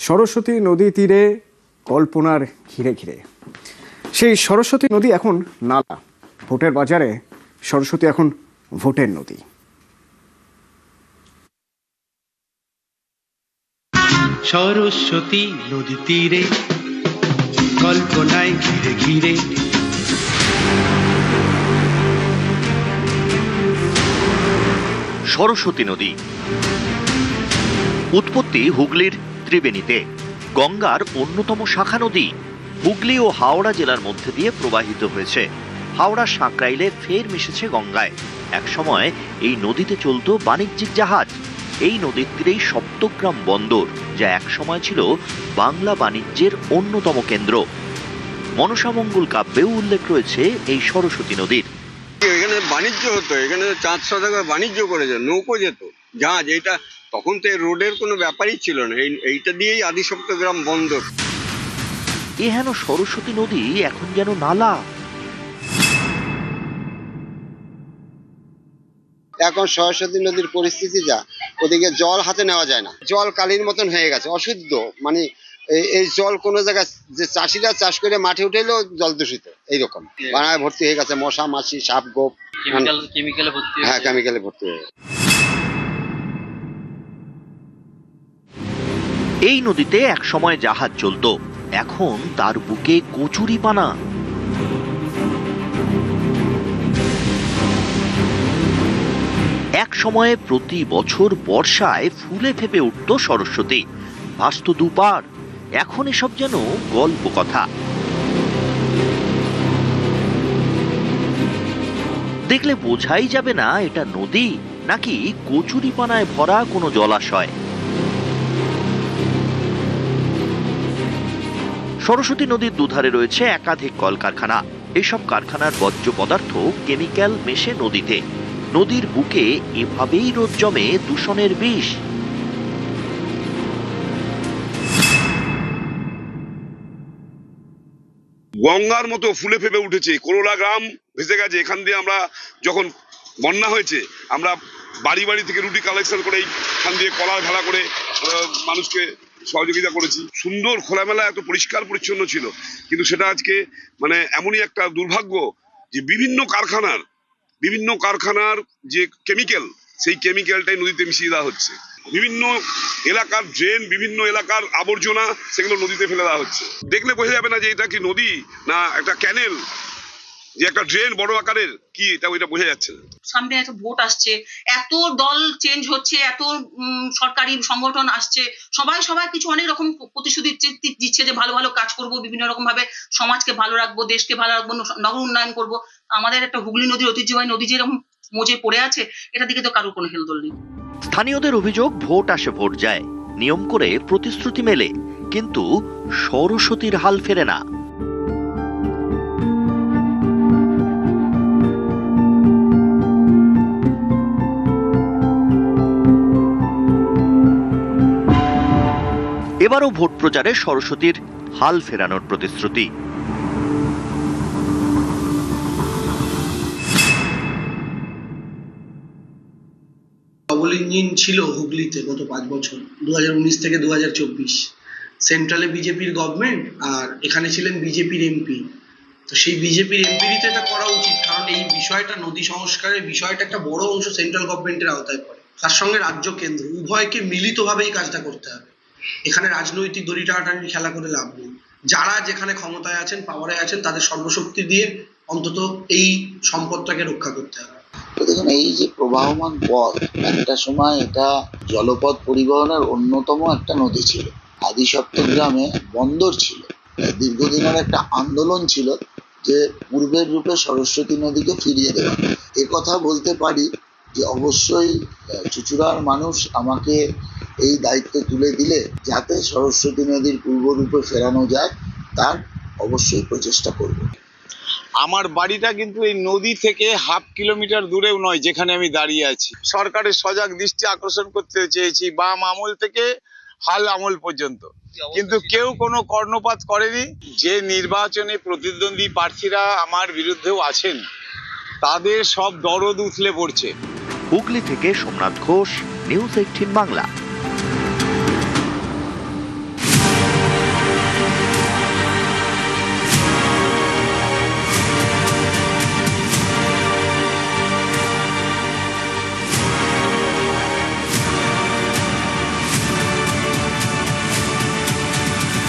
সরস্বতী নদী তীরে কল্পনার ঘিরে ঘিরে সেই সরস্বতী নদী এখন নালা। ভোটের বাজারে সরস্বতী এখন ভোটের নদী। সরস্বতী নদী তীরে কল্পনায় ঘিরে ঘিরে সরস্বতী নদী উৎপত্তি হুগলির ত্রিবেণীতে, গঙ্গার অন্যতম শাখা নদী। হুগলি ও হাওড়া জেলার মধ্যে দিয়ে প্রবাহিত হয়েছে। হাওড়া সাঁকরাইলে ফের মিশেছে গঙ্গায়। একসময় এই নদীতে চলত বাণিজ্যিক জাহাজ। এই নদীর তীরেই সপ্তগ্রাম বন্দর, যা একসময় ছিল বাংলা বাণিজ্যের অন্যতম কেন্দ্র। মনসামঙ্গল কাব্যেও উল্লেখ রয়েছে এই সরস্বতী নদীর। এখানে বাণিজ্য হতো, এখানে 4 শতকের বাণিজ্য করেছে, নৌকো যেত, জাহাজ। এটা তখন তো রোডের কোনো ব্যাপারই ছিল না, এইটা দিয়েই আদি সপ্তগ্রাম বন্দর। এ হেন সরস্বতী নদী এখন যেন নালা। এখন সরস্বতী নদীর পরিস্থিতি যা, ওদিকে জল হাতে নেওয়া যায় না, জল কালির মতন হয়ে গেছে, অশুদ্ধ। মানে এই জল কোনো জায়গায় যে চাষিরা চাষ করে মাঠে উঠে এলেও জল দূষিত, এইরকম বানায় ভর্তি হয়ে গেছে, মশা মাছি সাপ গোপ, কেমিক্যালে ভর্তি হয়ে গেছে। এই নদীতে একসময় জাহাজ চলতো, এখন তার বুকে কচুরিপানা। এক সময়ে প্রতি বছর বর্ষায় ফুলে ফেপে উঠত সরস্বতী, ভাসত দুপার। এখন এসব যেন গল্প কথা। দেখলে বোঝাই যাবে না এটা নদী নাকি কচুরিপানায় ভরা কোনো জলাশয়। সরস্বতী নদীর দুধারে রয়েছে একাধিক কলকারখানা। এসব কারখানার বর্জ্য পদার্থ কেমিক্যাল মেশে নদীতে। নদীর বুকে এভাবেই রোদ জমে দূষণের বিষ। গঙ্গার মতো ফুলে ফেপে উঠেছে, করোলা গ্রাম ভেসে গেছে। এখান দিয়ে আমরা যখন বন্যা হয়েছে, আমরা বাড়ি বাড়ি থেকে রুটি কালেকশন করে এখান দিয়ে কলার ভেলা করে মানুষকে সহযোগিতা করেছি। সুন্দর খোলামেলা এত পরিষ্কার পরিচ্ছন্ন ছিল, কিন্তু সেটা আজকে মানে এমনই একটা দুর্ভাগ্য যে বিভিন্ন কারখানার যে কেমিক্যাল, সেই কেমিক্যালটাই নদীতে মিশিয়ে দেওয়া হচ্ছে। বিভিন্ন এলাকার ড্রেন, বিভিন্ন এলাকার আবর্জনা, সেগুলো নদীতে ফেলে দেওয়া হচ্ছে। দেখলে বোঝা যাবে না যে এটা কি নদী না একটা ক্যানেল, যে একটা ড্রেন বড় আকারের, কি এটা ওইটা বোঝা যাচ্ছে না। সামনে এত ভোট আসছে, এত দল চেঞ্জ হচ্ছে, এত সরকারি সংগঠন আসছে, সবাই কিছু অনেক রকম প্রতিশ্রুতি দিচ্ছে যে ভালো ভালো কাজ করব, বিভিন্ন রকম ভাবে সমাজকে ভালো রাখবো, দেশকে ভালো রাখবো, নগর উন্নয়ন করব। আমাদের একটা হুগলি নদীর ঐতিহ্যবাহী নদী যেরকম মজে পড়ে আছে, এটা দিকে তো কারোর কোনো হেলদোল নেই। স্থানীয়দের অভিযোগ, ভোট আসে ভোট যায়, নিয়ম করে প্রতিশ্রুতি মেলে, কিন্তু সরস্বতীর হাল ফেরে না। এবারও ভোট প্রচারে সরস্বতীর হাল ফেরানোর প্রতিশ্রুতি। ডবল ইঞ্জিন ছিল হুগলিতে গত 5 বছর, 2019 থেকে 2024। সেন্ট্রালে বিজেপির গভর্নমেন্ট, আর এখানে ছিলেন বিজেপির এমপি। তো সেই বিজেপির এমপিরই তো এটা করা উচিত, কারণ এই বিষয়টা, নদী সংস্কারের বিষয়টা একটা বড় অংশ সেন্ট্রাল গভর্নমেন্টের আওতায় পড়ে। তার সঙ্গে রাজ্য কেন্দ্র উভয়কে মিলিতভাবে এই কাজটা করতে হবে। এখানে রাজনৈতিক দড়ি টানাটানি খেলা করে লাভ নেই। যারা যেখানে ক্ষমতায় আছেন, পাওয়ারে আছেন, তাদের সর্বশক্তি দিয়ে অন্তত এই সম্পদটাকে রক্ষা করতে হবে। দেখুন, এই যে প্রবাহমান পথ, একটা সময় এটা জলপথ পরিবহনের অন্যতম একটা নদী ছিল। আদি সপ্তগ্রামে বন্দর ছিল। দীর্ঘদিনের একটা আন্দোলন ছিল যে পূর্বের রূপে সরস্বতী নদীকে ফিরিয়ে দেওয়া। কথা বলতে পারি যে অবশ্যই চুঁচুড়ার মানুষ আমাকে এই দায়িত্ব তুলে দিলে যাতে সরস্বতী নদীর পূর্বরূপে ফেরানো যায়, তার অবশ্যই প্রচেষ্টা করব। আমার বাড়িটা কিন্তু এই নদী থেকে 1/2 কিলোমিটার দূরেও নয়, যেখানে আমি দাঁড়িয়ে আছি। সরকারের সজাগ দৃষ্টি আকর্ষণ করতে চেয়েছি বাম আমল থেকে হাল আমল পর্যন্ত, কিন্তু কেউ কোনো কর্ণপাত করেনি। যে নির্বাচনে প্রতিদ্বন্দ্বী প্রার্থীরা আমার বিরুদ্ধেও আছেন, তাদের সব দরদ উথলে পড়ছে। হুগলি থেকে সোমনাথ ঘোষ, নিউজ 18 বাংলা।